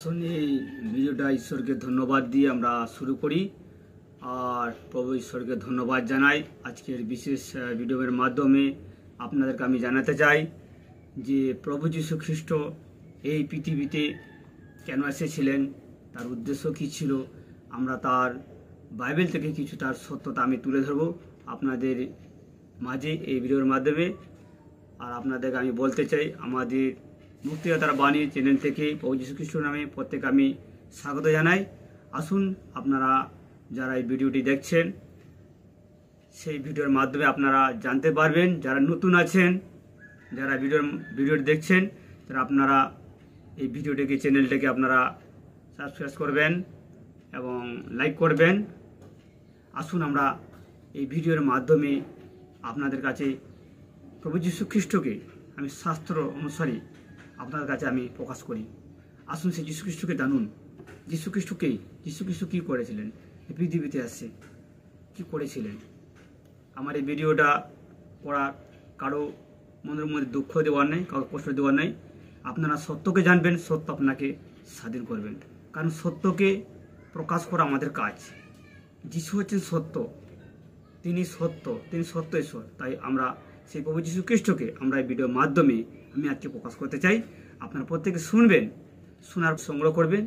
এই ভিডিওটা ঈশ্বরকে ধন্যবাদ দিয়ে আমরা শুরু করি। আর প্রভু ঈশ্বরকে ধন্যবাদ জানাই। আজকের বিশেষ ভিডিওর মাধ্যমে আপনাদেরকে আমি জানাতে চাই যে প্রভু যীশু খ্রিস্ট এই পৃথিবীতে কেন এসেছিলেন, তার উদ্দেশ্য কী ছিল। আমরা তার বাইবেল থেকে কিছু তার সত্যতা আমি তুলে ধরব আপনাদের মাঝে এই ভিডিওর মাধ্যমে। আর আপনাদেরকে আমি বলতে চাই, আমাদের মুক্তিদাতার বাণী চ্যানেল থেকে প্রভু যীশু খ্রিস্ট নামে প্রত্যেক আমি স্বাগত জানাই। আসুন আপনারা যারা এই ভিডিওটি দেখছেন, সেই ভিডিওর মাধ্যমে আপনারা জানতে পারবেন। যারা নতুন আছেন, যারা ভিডিওটি দেখছেন, তারা আপনারা এই ভিডিওটিকে চ্যানেলটাকে আপনারা সাবস্ক্রাইব করবেন এবং লাইক করবেন। আসুন আমরা এই ভিডিওর মাধ্যমে আপনাদের কাছে প্রভু যীশু খ্রিস্টকে আমি শাস্ত্র অনুসারে আপনাদের কাছে আমি প্রকাশ করি। আসুন সেই যীশু খ্রিস্টকে জানুন। যীশু খ্রিস্টকে যীশু খ্রিস্ট কী করেছিলেন, এই পৃথিবীতে আসছে কী করেছিলেন। আমার এই ভিডিওটা করার কারো মনের মধ্যে দুঃখ দেওয়ার নেই, কারো কষ্ট দেওয়ার নেই। আপনারা সত্যকে জানবেন, সত্য আপনাকে স্বাধীন করবেন। কারণ সত্যকে প্রকাশ করা আমাদের কাজ। যীশু হচ্ছেন সত্য, তিনি সত্য, তিনি সত্য ঈশ্বর। তাই আমরা সেই প্রভু যীশু খ্রিস্টকে আমরা এই ভিডিওর মাধ্যমে আমি আজকে প্রকাশ করতে চাই। আপনারা প্রত্যেকে শুনবেন, শোনার সংগ্রহ করবেন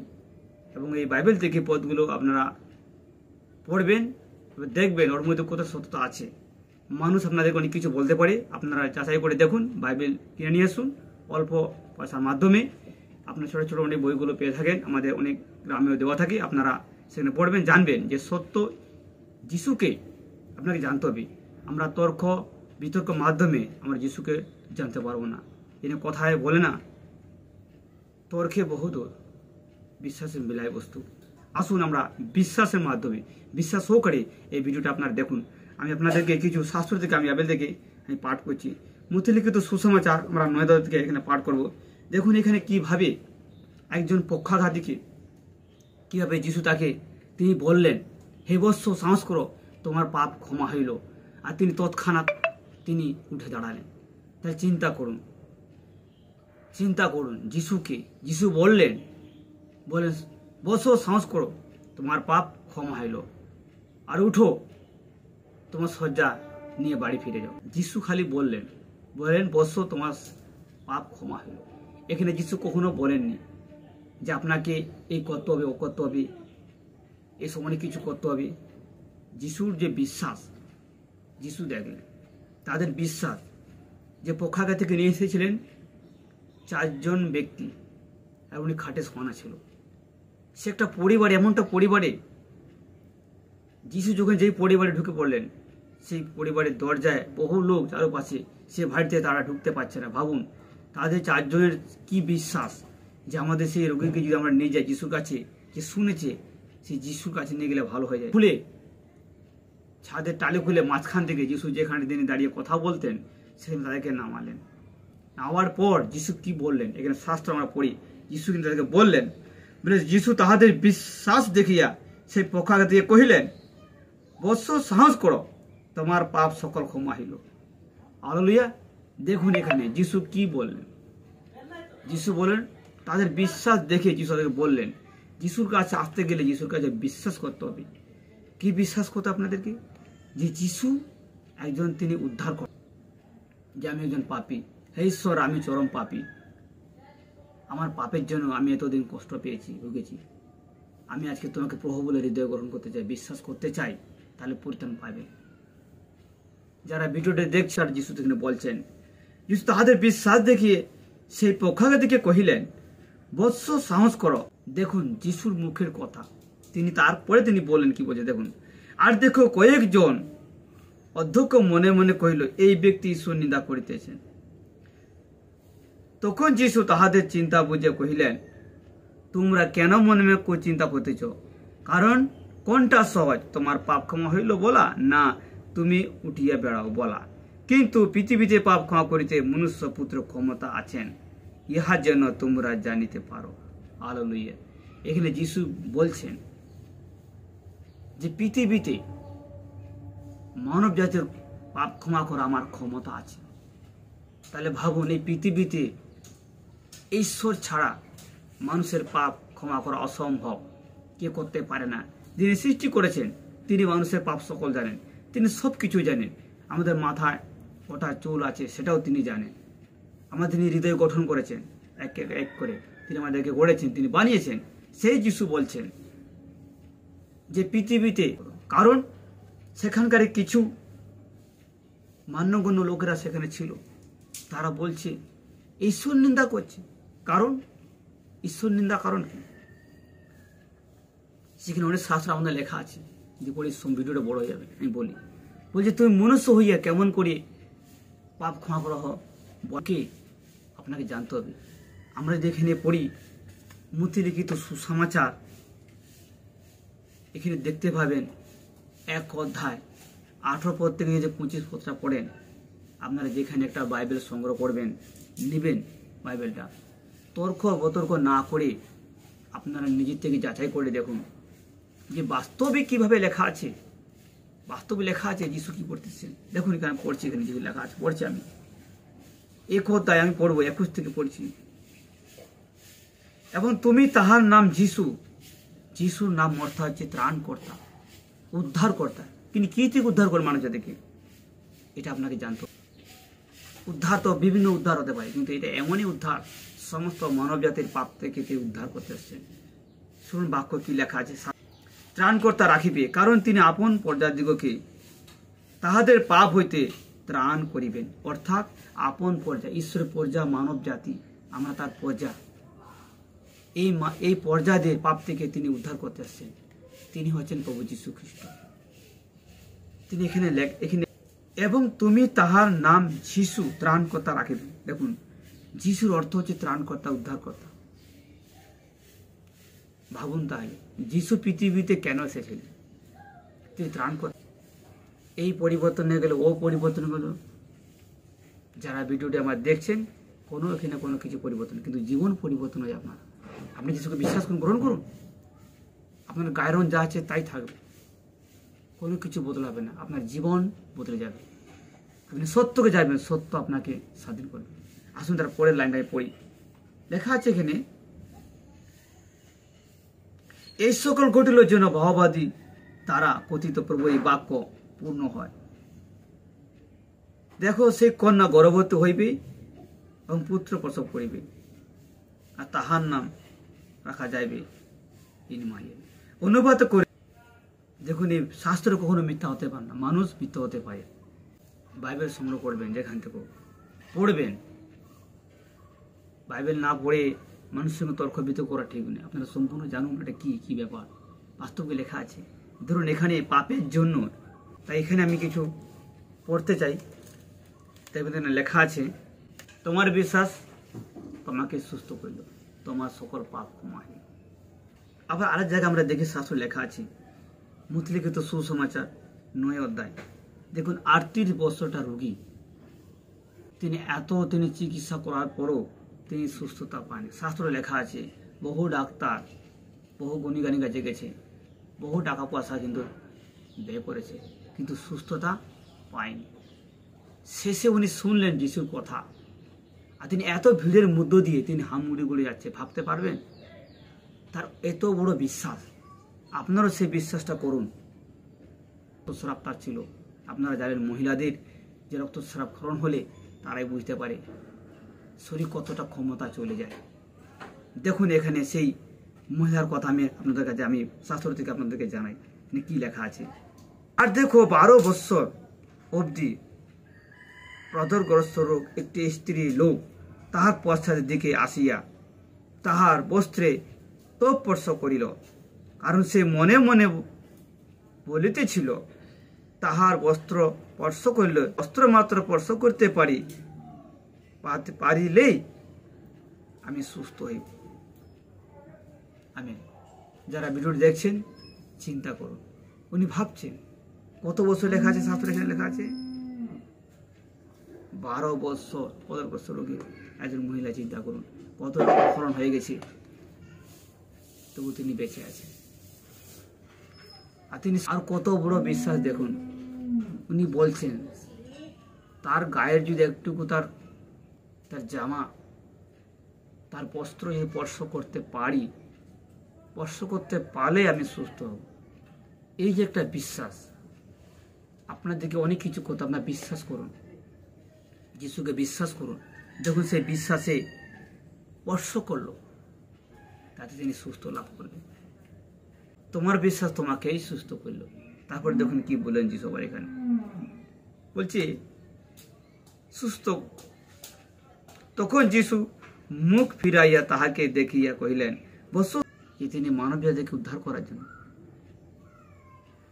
এবং এই বাইবেল থেকে পদগুলো আপনারা পড়বেন, দেখবেন ওর মধ্যে কত সত্যতা আছে। মানুষ আপনাদেরকে অনেক কিছু বলতে পারে, আপনারা যাচাই করে দেখুন। বাইবেল কিনে নিয়ে আসুন অল্প পয়সার মাধ্যমে। আপনার ছোটো ছোটো অনেক বইগুলো পেয়ে থাকেন, আমাদের অনেক গ্রামেও দেওয়া থাকে। আপনারা সেখানে পড়বেন, জানবেন যে সত্য যিশুকে আপনাকে জানতে হবে। আমরা তর্ক বিতর্ক মাধ্যমে আমরা যিশুকে জানতে পারবো না। এনে কথায় বলে না, তর্কে বহুদূর, বিশ্বাসের মিলায় বস্তু। আসুন আমরা বিশ্বাসের মাধ্যমে, বিশ্বাস সহকারে এই ভিডিওটা আপনারা দেখুন। আমি আপনাদেরকে কিছু শাস্ত্র থেকে আমি বাইবেল থেকে আমি পাঠ করছি। মথিলিখিত সুসমাচার আমরা 9 থেকে এখানে পাঠ করব। দেখুন এখানে কিভাবে একজন পক্ষাঘাতীকে কীভাবে যিশু তাকে তিনি বললেন, হে বৎস সাহস করো, তোমার পাপ ক্ষমা হইল। আর তিনি তৎক্ষণাৎ তিনি উঠে দাঁড়ালেন। তাই চিন্তা করুন, চিন্তা করুন যিশুকে। যিশু বললেন বসো, সাহস করো, তোমার পাপ ক্ষমা হইল, আর উঠো, তোমার শয্যা নিয়ে বাড়ি ফিরে যাও। যিশু খালি বললেন বসো, তোমার পাপ ক্ষমা হইল। এখানে যিশু কখনো বলেননি যে আপনাকে এই করতে হবে, ও করতে হবে, এসব অনেক কিছু করতে হবে। যিশুর যে বিশ্বাস, যিশু দেখলেন তাদের বিশ্বাস। যে পক্ষাঘাত থেকে নিয়ে এসেছিলেন 4 জন ব্যক্তি, আর উনি খাটে শোয়ানো ছিল। সে একটা পরিবারে, এমনটা পরিবারে যিশু যখন যেই পরিবারে ঢুকে পড়লেন, সেই পরিবারের দরজায় বহু লোক চারপাশে, সে বাড়িতে তারা ঢুকতে পারছে না। ভাবুন তাদের 4 জনের কি বিশ্বাস যে আমাদের সেই রোগীকে যদি আমরা নিয়ে যাই যিশুর কাছে, যে শুনেছে সেই যিশুর কাছে নিয়ে গেলে ভালো হয়ে যায়। খুলে ছাদের টালি খুলে মাঝখান থেকে যিশু যেখানে তিনি দাঁড়িয়ে কথা বলতেন সেখানে তাদেরকে নামালেন। নামার পর যিশু কি বললেন, এখানে শাস্ত্র আমরা পড়ি। যিশু কিন্তু তাদেরকে বললেন, যিশু তাহাদের বিশ্বাস দেখিয়া সেই পক্ষাঘাতীকে কহিলেন, বৎস সাহস করো, তোমার পাপ সকল ক্ষমা হইল। হালেলুয়া। দেখুন এখানে যিশু কি বললেন। যিশু বলেন তাদের বিশ্বাস দেখে যিশু তাদেরকে বললেন, যিশুর কাছে আসতে গেলে যিশুর কাছে বিশ্বাস করতে হবে। কি বিশ্বাস করতে আপনাদেরকে? যে যিশু একজন, তিনি উদ্ধার করেন। যে আমি একজন পাপী, হে ঈশ্বর আমি চরম পাপী, আমার পাপের জন্য আমি এতদিন কষ্ট পেয়েছি, ভুগেছি। আমি আজকে তোমাকে প্রভু বলে হৃদয় গ্রহণ করতে চাই, বিশ্বাস করতে চাই, তাহলে পরিত্রাণ পাবে। যারা ভিডিওটা দেখছে আর যিশু তিনি বলছেন, যিশু তাহাদের বিশ্বাস দেখিয়ে সেই পক্ষাঘাতীকে কহিলেন, বৎস সাহস করো। দেখুন যিশুর মুখের কথা, তিনি তারপরে তিনি বললেন কি বলছে দেখুন। আর দেখো কয়েকজন অধ্যক্ষ মনে মনে কহিল, এই ব্যক্তি ঈশ্বর নিন্দা করিতেছেন। তখন যিশু তাহাদের চিন্তা বুঝে কহিলেন, তোমরা কেন মনে মনে চিন্তা করতেছ? কারণ কোনটা সহজ, তোমার পাপ ক্ষমা হইল বলা, না তুমি উঠিয়া বেড়াও বলা? কিন্তু পৃথিবীতে পাপ ক্ষমা করিতে মনুষ্য পুত্র ক্ষমতা আছেন, ইহা যেন তোমরা জানিতে পারো। হালেলুয়া। এখানে যিশু বলছেন যে পৃথিবীতে মানব জাতির পাপ ক্ষমা করা আমার ক্ষমতা আছে। তাহলে ভাবুন এই পৃথিবীতে ঈশ্বর ছাড়া মানুষের পাপ ক্ষমা করা অসম্ভব, কে করতে পারে না। যিনি সৃষ্টি করেছেন তিনি মানুষের পাপ সকল জানেন, তিনি সব কিছু জানেন। আমাদের মাথায় ওটা চুল আছে সেটাও তিনি জানেন। আমাদের তিনি হৃদয় গঠন করেছেন এক এক করে, তিনি আমাদেরকে গড়েছেন, তিনি বানিয়েছেন। সেই যিশু বলছেন যে পৃথিবীতে, কারণ সেখানকার কিছু মান্যগণ্য লোকেরা সেখানে ছিল, তারা বলছে ঈশ্বর নিন্দা করছে। কারণ ঈশ্বর নিন্দা কারণ কি? সেখানে অনেক শাস্ত্র আমাদের লেখা আছে, যে পরে ভিডিওটা বড় হয়ে যাবে, আমি বলি। বলছে তুমি মনুষ্য হইয়া কেমন করে পাপ ক্ষমা করা বলকে আপনাকে জানতে হবে। আমরা যেখানে পড়ি মূর্তি লিখিত সুসমাচার, এখানে দেখতে পাবেন 1 অধ্যায় 18 পদ থেকে যে 25 পদটা পড়েন, আপনারা যেখানে একটা বাইবেল সংগ্রহ করবেন, নেবেন বাইবেলটা, তর্ক বতর্ক না করে আপনারা নিজের থেকে যাচাই করে দেখুন যে বাস্তবে কিভাবে লেখা আছে। বাস্তবে লেখা আছে যিশু কি করতেছেন। দেখুন এখানে পড়ছি, এখানে যে লেখা আছে পড়ছি আমি 1 অধ্যায়, আমি পড়বো 21 থেকে পড়ছি। এবং তুমি তাহার নাম যিশু, যিশুর নাম অর্থ হচ্ছে ত্রাণকর্তা, উদ্ধারকর্তা। তিনি কি থেকে উদ্ধার করেন মানুষ জাতিকে, এটা আপনাকে জানতে হবে। উদ্ধার তো বিভিন্ন উদ্ধার হতে পারে, কিন্তু এটা এমনই উদ্ধার সমস্ত মানব জাতির পাপ থেকে তিনি উদ্ধার করতে এসেছেন। শুনুন বাক্য কি লেখা আছে। ত্রাণকর্তা রাখিবে, কারণ তিনি আপন প্রজাদিগকে তাহাদের পাপ হইতে ত্রাণ করিবেন। অর্থাৎ আপন প্রজা, ঈশ্বরের প্রজা মানব জাতি, আমরা তার প্রজা। এই প্রজাদের পাপ থেকে তিনি উদ্ধার করতে আসছেন। তিনি হচ্ছেন প্রভু যীশু খ্রিস্ট। তিনি এখানে এবং তুমি তাহার নাম যিশু ত্রাণকর্তা রাখিবে। দেখুন যিশুর অর্থ হচ্ছে ত্রাণকর্তা, উদ্ধারকর্তা। ভাবুন তাহলে যিশু পৃথিবীতে কেন এসেছিলেন? তিনি ত্রাণকর্তা। এই পরিবর্তন হয়ে গেল, ও পরিবর্তন হয়ে গেল। যারা ভিডিওটি আমার দেখছেন, এখানে কোনো কিছু পরিবর্তন, কিন্তু জীবন পরিবর্তন হয়ে আপনার। আপনি যিশুকে বিশ্বাস করুন, গ্রহণ করুন, আপনার গায়ের রং যা আছে তাই থাকবে, কোনো কিছু বদলাবে না। আপনার জীবন বদলে যাবে, আপনি সত্যকে যাবেন, সত্য আপনাকে স্বাধীন করবে। আসুন তার পরের লাইনটাকে পড়ি। লেখা আছে এখানে, এই সকল ঘটিল যেন ভাববাদী তারা কথিত প্রভু এই বাক্য পূর্ণ হয়। দেখো সেই কন্যা গর্ভবতী হইবে এবং পুত্র প্রসব করিবে, আর তাহার নাম রাখা যাইবে ইম্মানুয়েল। অনুবাদ করে দেখুন, এই শাস্ত্র কখনো মিথ্যা হতে পারে না, মানুষ মিথ্যা হতে পারে। বাইবেল সংগ্রহ করবেন, যেখান থেকে পড়বেন। বাইবেল না পড়ে মানুষের সঙ্গে তর্ক বিতর্ক করা ঠিক নেই। আপনারা সম্পূর্ণ জানুন এটা কি ব্যাপার, বাস্তবে লেখা আছে। ধরুন এখানে পাপের জন্য, তাই এখানে আমি কিছু পড়তে চাই। তাই লেখা আছে, তোমার বিশ্বাস তোমাকে সুস্থ করল, তোমার সকল পাপ ক্ষমা হইল। আবার আরেক জায়গায় আমরা দেখি শাস্ত্র লেখা আছে, মুদ্রিত সুসমাচার 9 অধ্যায়। দেখুন 38 বছরটা রোগী, তিনি চিকিৎসা করার পরও তিনি সুস্থতা পান। শাস্ত্র লেখা আছে বহু ডাক্তার, বহু গুণীগানী কাছে গেছে, বহু টাকা পয়সা কিন্তু ব্যয় করেছে, কিন্তু সুস্থতা পায়নি। শেষে উনি শুনলেন যিশুর কথা, আর তিনি এত ভিড়ের মধ্য দিয়ে তিনি হামগুড়ি গুড়ে যাচ্ছে। ভাবতে পারবেন তার এত বড় বিশ্বাস। আপনারও সেই বিশ্বাসটা করুন। রক্তস্রাব তার ছিল, আপনারা জানেন মহিলাদের যে রক্তস্রাব ক্ষরণ হলে তারাই বুঝতে পারে শরীর কতটা ক্ষমতা চলে যায়। দেখুন এখানে সেই মহিলার কথা আমি শাস্ত্র থেকে আপনাদেরকে জানাই কি লেখা আছে। আর দেখো 12 বৎসর অবধি প্রদরগ্রস্ত রোগ একটি স্ত্রী লোক তাহার পশ্চাতের দিকে আসিয়া তাহার বস্ত্রে স্পর্শ করিল, কারণ সে মনে মনে বলিতেছিল, তাহার বস্ত্র স্পর্শ করিল, বস্ত্র মাত্র স্পর্শ করতে পারিলেই আমি সুস্থ হইব। আমি যারা ভিডিওটি দেখছেন চিন্তা করুন, উনি ভাবছেন কত বছর লেখা আছে, শাস্ত্রে এখানে লেখা আছে 12 বছর প্রদরগ্রস্ত রোগী একজন মহিলা। চিন্তা করুন কত ক্ষরণ হয়ে গেছে, তবু তিনি বেঁচে আছেন। আর তিনি আর কত বড় বিশ্বাস দেখুন, উনি বলছেন তার গায়ের যদি একটুকু তার জামা, তার বস্ত্র যদি স্পর্শ করতে পারি স্পর্শ করতে পারলে আমি সুস্থ হব। এই যে একটা বিশ্বাস, আপনাদেরকে অনেক কিছু করতে, আপনার বিশ্বাস করুন, যিশুকে বিশ্বাস করুন। যখন সেই বিশ্বাসে স্পর্শ করলো, তাতে তিনি সুস্থ লাভ করলেন। তোমার বিশ্বাস তোমাকেই সুস্থ করলো। তারপরে দেখুন কি বললেন যিশু আবার এখানে, বলছে সুস্থ। তখন যিশু মুখ ফিরাইয়া তাহাকে দেখিয়া কহিলেন, বসো। যে তিনি মানব জাতিকে উদ্ধার করার জন্য,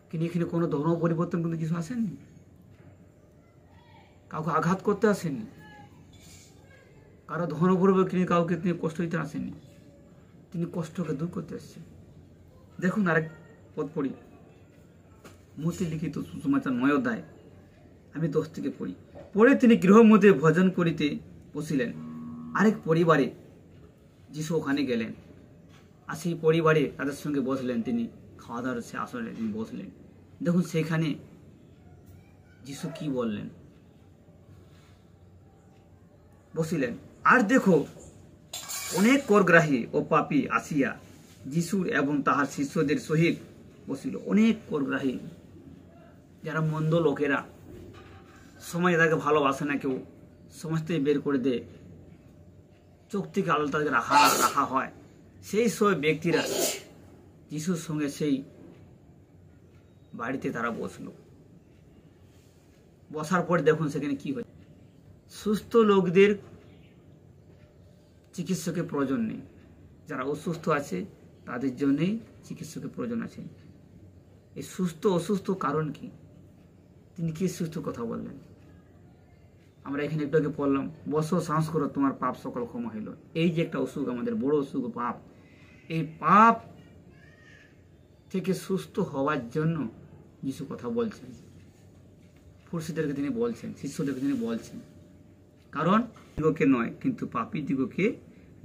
কিন্তু এখানে কোনো ধর্ম পরিবর্তন কিন্তু কিছু আসেননি, কাউকে আঘাত করতে আসেননি, কারো ধর্ম পরিবর্তন কাউকে তিনি কষ্ট দিতে আসেননি, তিনি কষ্টকে দূর করতে আসছেন। দেখুন আরেক পদ পড়ি, মতে লিখিত সুসমাচার 9 অধ্যায়, আমি 10 থেকে পড়ি। পরে তিনি গৃহ মধ্যে ভোজন করিতে বসিলেন। আরেক পরিবারে যিশু ওখানে গেলেন, আর সেই পরিবারে তাদের সঙ্গে বসলেন, তিনি খাওয়া দাওয়ার সে আসলে তিনি বসলেন। দেখুন সেখানে যিশু কি বললেন, বসিলেন। আর দেখো অনেক করগ্রাহী ও পাপী আসিয়া যিশুর এবং তাহার শিষ্যদের সহিত বসিল। অনেক করগ্রাহী, যারা মন্দ লোকেরা, সমাজে তাকে ভালোবাসে না, কেউ সমাজ থেকে বের করে দেয়, চোখ থেকে আলো তাদেরকে রাখা হয়, সেই সব ব্যক্তিরা যিশুর সঙ্গে সেই বাড়িতে তারা বসলো। বসার পর দেখুন সেখানে কি হয়, সুস্থ লোকদের চিকিৎসকের প্রয়োজন নেই, যারা অসুস্থ আছে তাদের জন্যই চিকিৎসকের প্রয়োজন আছে। এই সুস্থ অসুস্থ কারণ কি, তিনি কি সুস্থ কথা বললেন। আমরা এখানে একটু আগে পড়লাম, বসো সাহস করো, তোমার পাপ সকল ক্ষমা হইল। এই যে একটা অসুখ, আমাদের বড় অসুখ পাপ, এই পাপ থেকে সুস্থ হওয়ার জন্য যিশু কথা বলছেন, ফুরসিদেরকে তিনি বলছেন, শিষ্যদেরকে তিনি বলছেন। কারণ দিগকে নয় কিন্তু পাপী দিগকে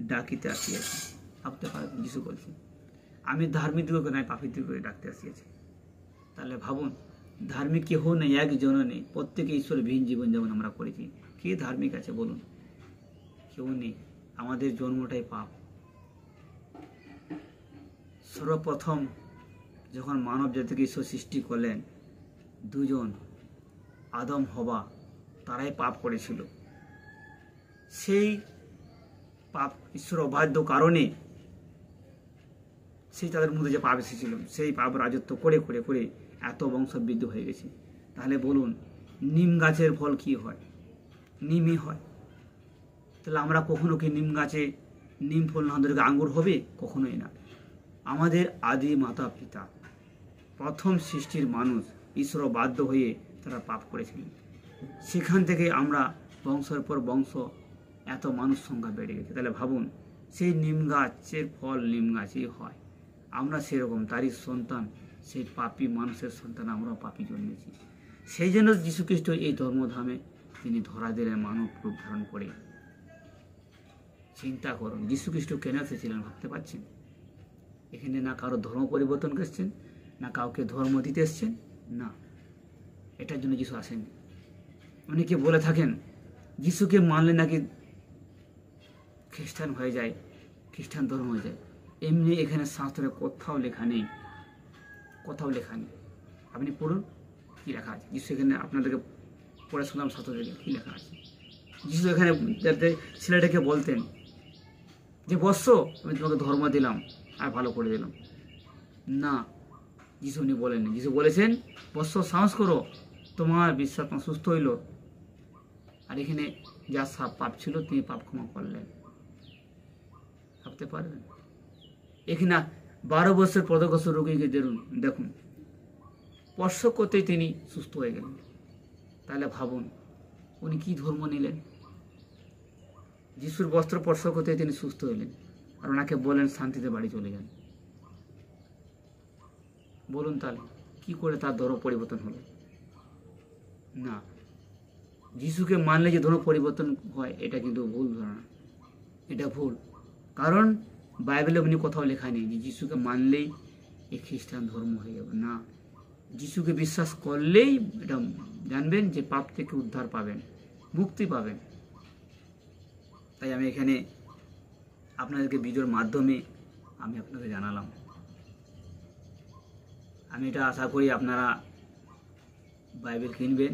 ডাকিতে আসিয়াছে। ভাবতে পারেন যিশু বলছেন, আমি ধার্মিক দিগকে নয় পাপী দিগকে ডাকতে আসিয়াছি। তাহলে ভাবুন, ধার্মিক কেহ নেই, একজনও নেই, প্রত্যেকে ঈশ্বরবিহীন জীবন যেমন আমরা করেছি। কে ধার্মিক আছে বলুন, কেউ নেই। আমাদের জন্মটাই পাপ। সর্বপ্রথম যখন মানব জাতিকে ঈশ্বর সৃষ্টি করলেন, দুজন আদম হওয়া, তারাই পাপ করেছিল। সেই পাপ ঈশ্বর অবাধ্য কারণে সেই তাদের মধ্যে যে পাপ এসেছিল, সেই পাপ রাজত্ব করে করে করে এত বংশবৃদ্ধি হয়ে গেছে। তাহলে বলুন, নিম গাছের ফল কি হয়? নিমই হয়। তাহলে আমরা কখনো কি নিম গাছে নিম ফল না ধরে আঙ্গুর হবে? কখনোই না। আমাদের আদি মাতা পিতা, প্রথম সৃষ্টির মানুষ ঈশ্বর বাধ্য হয়ে তারা পাপ করেছিলেন। সেখান থেকে আমরা বংশের পর বংশ এত মানুষ সংখ্যা বেড়ে গেছে। তাহলে ভাবুন, সেই নিম গাছের ফল নিম গাছই হয়। আমরা সেরকম তারই সন্তান, সেই পাপী মানুষের সন্তান, আমরাও পাপী জন্মেছি। সেই জন্য যীশুখ্রিস্ট এই ধর্মধামে তিনি ধরা দিলেন মানব রূপ ধারণ করে। চিন্তা করুন, যীশুখ্রিস্ট কেন এসেছিলেন ভাবতে পারছেন? এখানে না কারো ধর্ম পরিবর্তন করছেন, না কাউকে ধর্ম দিতে এসছেন, না, এটার জন্য যিশু আসেননি। অনেকে বলে থাকেন যিশুকে মানলে নাকি খ্রিস্টান হয়ে যায়, খ্রিস্টান ধর্ম হয়ে যায়। এমনি এখানে শাস্ত্রে কোথাও লেখা নেই, কোথাও লেখা নেই। আপনি পড়ুন কি লেখা আছে। যিশু এখানে আপনাদেরকে পড়ে শুনলাম শাস্ত্র থেকে কি লেখা আছে। যিশু এখানে ছেলেটাকে বলতেন যে বৎস, আমি তোমাকে ধর্ম দিলাম আর ভালো করে দিলাম না, যিশু উনি বলেননি। যিশু বলেছেন বৎস সাহস করো, তোমার বিশ্বাস তোমার সুস্থ হইল। আর এখানে যা পাপ ছিল তিনি পাপ ক্ষমা করলেন। ভাবতে পারবেন? এখানে 12 বছর পদগ্রস্ত রোগীকে দেখুন, স্পর্শ করতেই তিনি সুস্থ হয়ে গেলেন। তাহলে ভাবুন উনি কি ধর্ম নিলেন। যিশুর বস্ত্র স্পর্শ করতেই তিনি সুস্থ হলেন, আর ওনাকে বলেন শান্তিতে বাড়ি চলে যান। বলুন তাহলে কি করে তার ধর্ম পরিবর্তন হলো? না, যিশুকে মানলে যে ধর্ম পরিবর্তন হয় এটা কিন্তু ভুল ধারণা, এটা ভুল। কারণ বাইবেলে উনি কোথাও লেখা নেই যে যিশুকে মানলেই এই খ্রিস্টান ধর্ম হয়ে যাবে। না, যিশুকে বিশ্বাস করলেই এটা জানবেন যে পাপ থেকে উদ্ধার পাবেন, মুক্তি পাবেন। তাই আমি এখানে আপনাদেরকে ভিডিওর মাধ্যমে আমি আপনাকে জানালাম। আমি এটা আশা করি আপনারা বাইবেল কিনবেন,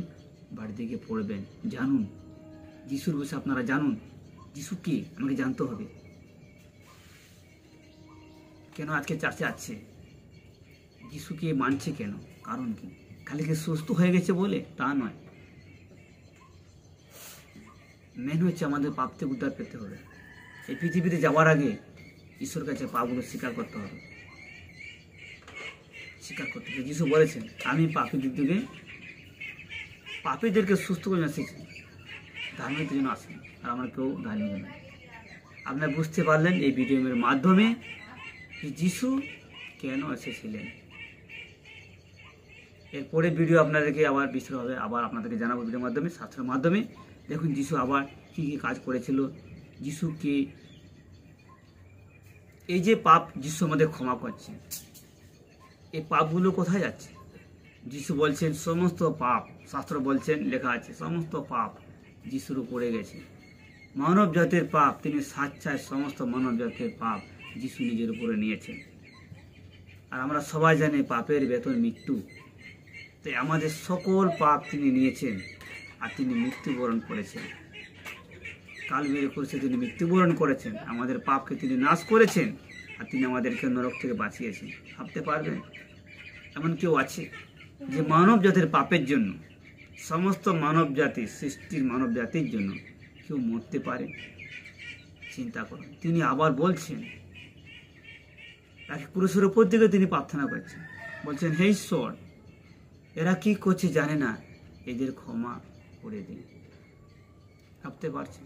বাড়িতে গিয়ে পড়বেন, জানুন যিশুর বিষয়ে, আপনারা জানুন যিশু কে, আমাকে জানতে হবে। কেন আজকে চার্চে আছে, যিশুকে মানছে কেন, কারণ কি? খালি কি সুস্থ হয়ে গেছে বলে? তা নয়, মেন হচ্ছে আমাদের পাপ থেকে উদ্ধার পেতে হবে। এই পৃথিবীতে যাওয়ার আগে ঈশ্বর কাছে পাপগুলো স্বীকার করতে হবে, স্বীকার করতে হবে। যিশু বলেছেন, আমি পাপীদেরকে সুস্থ করে এসেছি, ধার্মিকদের জন্য আসেন, আর আমার কেউ ধার্মিক নয়। আপনারা বুঝতে পারলেন এই ভিডিওর মাধ্যমে যে যিশু কেন এসেছিলেন। এরপরে ভিডিও আপনাদেরকে আবার বিস্তারিতভাবে আবার আপনাদেরকে জানাবো ভিডিওর মাধ্যমে, শাস্ত্রের মাধ্যমে। দেখুন যিশু আবার কী কী কাজ করেছিল, যিশুকে এই যে পাপ যিশু আমাদের ক্ষমা করছে, এই পাপগুলো কোথায় যাচ্ছে? যিশু বলছেন সমস্ত পাপ, শাস্ত্র বলছেন, লেখা আছে সমস্ত পাপ যিশুর উপরে গেছে। মানব জাতির পাপ তিনি স্বেচ্ছায়, সমস্ত মানব জাতির পাপ যিশু নিজের উপরে নিয়েছেন। আর আমরা সবাই জানি পাপের বেতন মৃত্যু, তাই আমাদের সকল পাপ তিনি নিয়েছেন আর তিনি মৃত্যুবরণ করেছেন। কালবেরি ক্রুশে তিনি মৃত্যুবরণ করেছেন, আমাদের পাপকে তিনি নাশ করেছেন, আর তিনি আমাদেরকে নরক থেকে বাঁচিয়েছেন। ভাবতে পারবেন এমন কেউ আছে যে মানব জাতির পাপের জন্য, সমস্ত মানব জাতি, সৃষ্টির মানব জাতির জন্য কেউ মরতে পারে? চিন্তা করুন। তিনি আবার বলছেন, তাকে ক্রুশের উপর দিকে তিনি প্রার্থনা করছেন, বলছেন, হে ঈশ্বর, এরা কি করছে জানে না, এদের ক্ষমা করে দিন। ভাবতে পারছেন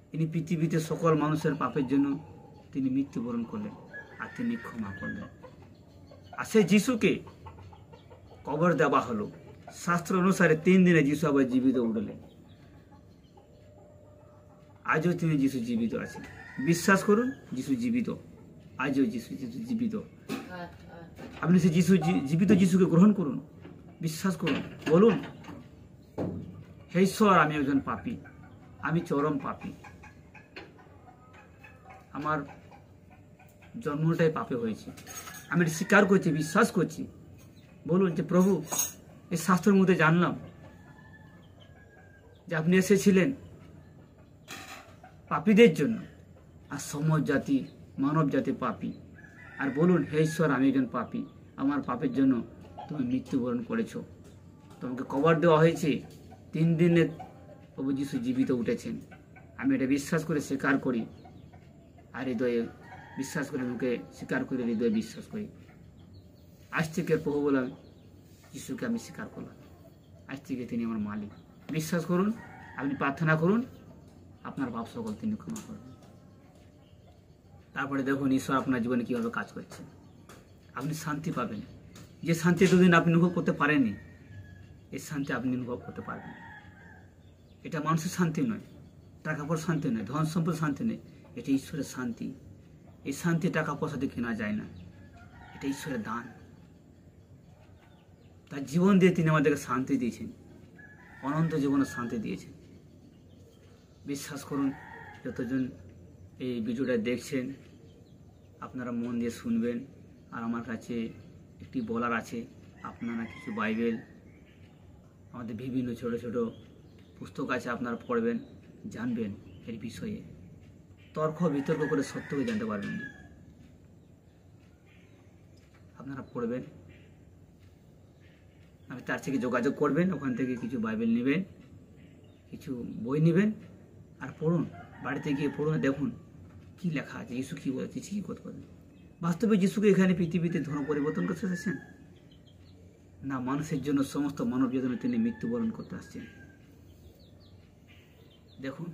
তিনি পৃথিবীতে সকল মানুষের পাপের জন্য তিনি মৃত্যুবরণ করলেন আর তিনি ক্ষমা করলেন। আর সেই যিশুকে কবর দেওয়া হলো, শাস্ত্র অনুসারে 3 দিনে যিশু আবার জীবিত উঠলেন। আজও তিনি যিশু জীবিত আছেন, বিশ্বাস করুন যিশু জীবিত, আজও যিশু জীবিত। আপনি সেই জীবিত যিশুকে গ্রহণ করুন, বিশ্বাস করুন, বলুন, হে ঈশ্বর, আমি একজন পাপী, আমি চরম পাপী, আমার জন্মটাই পাপে হয়েছে, আমি এটা স্বীকার করছি, বিশ্বাস করছি। বলুন যে প্রভু, এই শাস্ত্রের মধ্যে জানলাম যে আপনি এসেছিলেন পাপীদের জন্য, আর সমস্ত জাতি, মানব জাতি পাপী। আর বলুন, হে ঈশ্বর, আমি একজন পাপী, আমার পাপের জন্য তুমি মৃত্যুবরণ করেছো, তোমাকে কবর দেওয়া হয়েছে, 3 দিনে প্রভু যিশু জীবিত উঠেছেন। আমি এটা বিশ্বাস করে স্বীকার করি, আর হৃদয়ে বিশ্বাস করে, মুখে স্বীকার করে, হৃদয়ে বিশ্বাস করি। আজ থেকে প্রভু বললাম, যিশুকে আমি স্বীকার করলাম, আজ থেকে তিনি আমার মালিক। বিশ্বাস করুন, আপনি প্রার্থনা করুন, আপনার পাপ সকল তিনি ক্ষমা করবেন। তারপরে দেখুন ঈশ্বর আপনার জীবনে কীভাবে কাজ করছে, আপনি শান্তি পাবেন। যে শান্তি এতদিন আপনি অনুভব করতে পারেননি, এই শান্তি আপনি অনুভব করতে পারবেন। এটা মানুষের শান্তি নয়, টাকা পয়সার শান্তি নয়, ধন সম্পদ শান্তি নেই, এটা ঈশ্বরের শান্তি। এই শান্তি টাকা পয়সা দিয়ে কেনা যায় না, এটা ঈশ্বরের দান। তার জীবন দিয়ে তিনি আমাদেরকে শান্তি দিয়েছেন, অনন্ত জীবনের শান্তি দিয়েছেন। বিশ্বাস করুন, যতজন এই ভিডিওটা দেখছেন আপনারা মন দিয়ে শুনবেন। আর আমার কাছে একটি বলার আছে, আপনারা কিছু বাইবেল, আমাদের বিভিন্ন ছোট ছোট পুস্তক আছে, আপনারা পড়বেন, জানবেন এর বিষয়ে। তর্ক বিতর্ক করে সত্যকে জানতে পারবেন না। আপনারা পড়বেন, আপনি তার থেকে যোগাযোগ করবেন, ওখান থেকে কিছু বাইবেল নেবেন, কিছু বই নেবেন, আর পড়ুন, বাড়িতে গিয়ে পড়ুন, দেখুন কি লেখা আছে, যিশু কী বলেছে, কী করতে পারেন। বাস্তবে যিশুকে এখানে পৃথিবীতে ধর্ম পরিবর্তন করতে এসেছেন না, মানুষের জন্য, সমস্ত মানব জাতির তিনি মৃত্যুবরণ করতে আসছেন। দেখুন,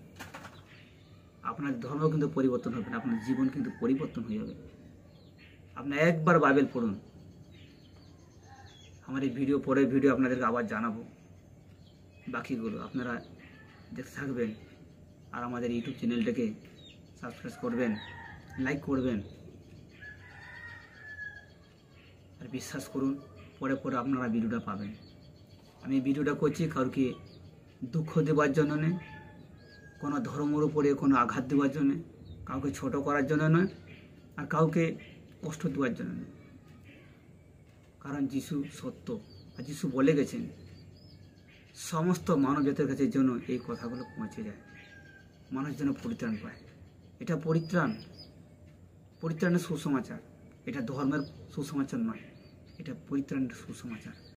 আপনার ধর্ম কিন্তু পরিবর্তন হবে না, আপনার জীবন কিন্তু পরিবর্তন হয়ে যাবে। আপনি একবার বাইবেল পড়ুন। আমার এই ভিডিও, পরের ভিডিও আপনাদেরকে আবার জানাবো, বাকিগুলো আপনারা দেখতে থাকবেন। আর আমাদের ইউটিউব চ্যানেলটাকে সাবস্ক্রাইব করবেন, লাইক করবেন। আর বিশ্বাস করুন, পরে পরে আপনারা ভিডিওটা পাবেন। আমি ভিডিওটা করছি কাউকে দুঃখ দেওয়ার জন্য নয়, কোনো ধর্মের উপরে কোনো আঘাত দেওয়ার জন্য, কাউকে ছোট করার জন্য নয়, আর কাউকে কষ্ট দেওয়ার জন্য নয়। কারণ যিশু সত্য, আর যিশু বলে গেছেন সমস্ত মানব জাতির কাছে জন্য এই কথাগুলো পৌঁছে যায়, মানুষ যেন পরিত্রাণ পায়। এটা পরিত্রাণের সুসমাচার, এটা ধর্মের সুসমাচার নয়, এটা পরিত্রাণের সুসমাচার।